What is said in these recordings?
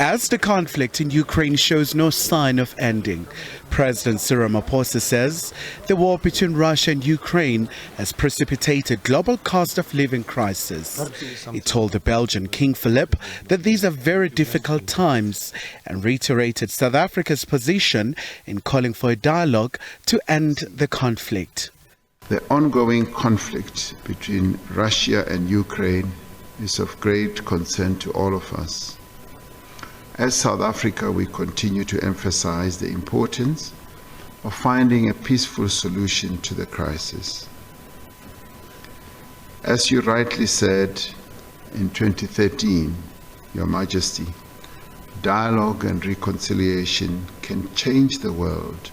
As the conflict in Ukraine shows no sign of ending, President Cyril Ramaphosa says the war between Russia and Ukraine has precipitated global cost of living crisis. He told the Belgian King Philippe that these are very difficult times and reiterated South Africa's position in calling for a dialogue to end the conflict. The ongoing conflict between Russia and Ukraine is of great concern to all of us. As South Africa, we continue to emphasize the importance of finding a peaceful solution to the crisis. As you rightly said in 2013, Your Majesty, dialogue and reconciliation can change the world.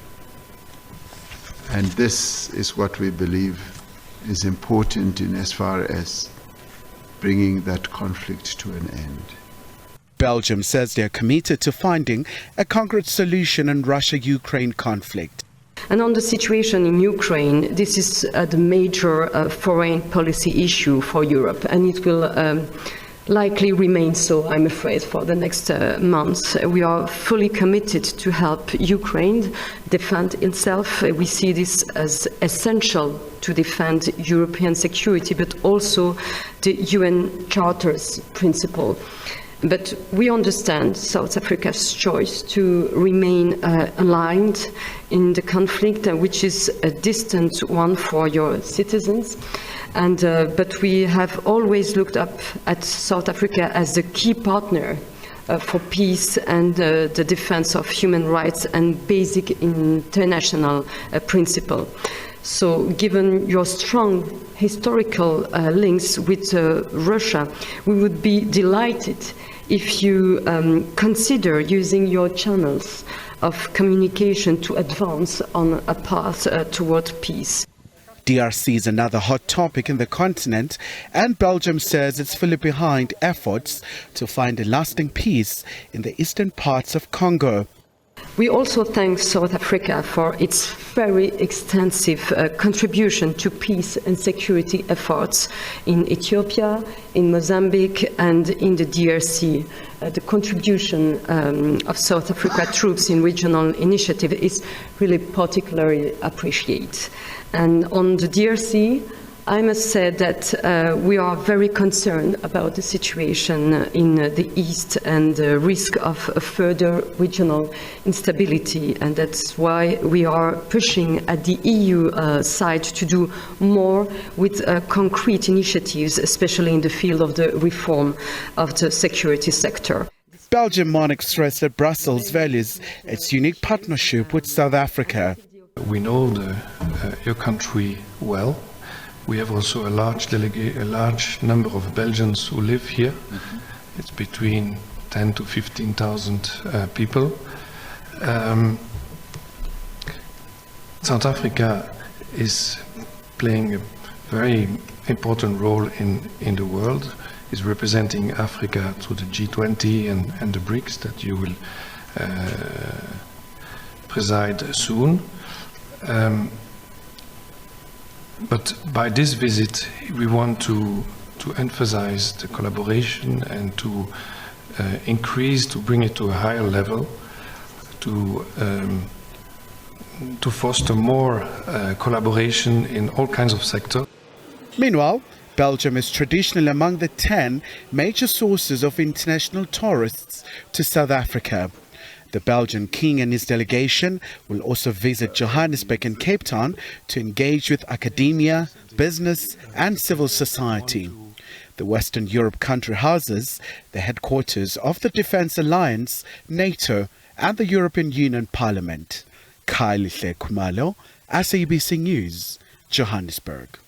And this is what we believe is important in as far as bringing that conflict to an end. Belgium says they are committed to finding a concrete solution in Russia-Ukraine conflict. And on the situation in Ukraine, this is the major foreign policy issue for Europe, and it will likely remain so, I'm afraid, for the next months. We are fully committed to help Ukraine defend itself. We see this as essential to defend European security, but also the UN Charter's principle. But we understand South Africa's choice to remain aligned in the conflict, which is a distant one for your citizens. But we have always looked up at South Africa as the key partner for peace and the defense of human rights and basic international principle. So given your strong historical links with Russia, we would be delighted if you consider using your channels of communication to advance on a path toward peace. DRC is another hot topic in the continent, and Belgium says it's fully behind efforts to find a lasting peace in the eastern parts of Congo. We also thank South Africa for its very extensive contribution to peace and security efforts in Ethiopia, in Mozambique and in the DRC. The contribution of South Africa troops in regional initiative is really particularly appreciated. And on the DRC, I must say that we are very concerned about the situation in the east and the risk of further regional instability, and that's why we are pushing at the EU side to do more with concrete initiatives, especially in the field of the reform of the security sector. Belgian monarch stressed that Brussels values its unique partnership with South Africa. We know your country well. We have also a large number of Belgians who live here. It's between 10 to 15,000 people. South Africa is playing a very important role in the world. Is representing Africa through the G20 and the BRICS that you will preside soon. But by this visit, we want to emphasize the collaboration and to bring it to a higher level, to foster more collaboration in all kinds of sectors. Meanwhile, Belgium is traditionally among the 10 major sources of international tourists to South Africa. The Belgian king and his delegation will also visit Johannesburg and Cape Town to engage with academia, business and civil society. The Western Europe country houses the headquarters of the Defence Alliance, NATO and the European Union Parliament. Khumalo, SABC News, Johannesburg.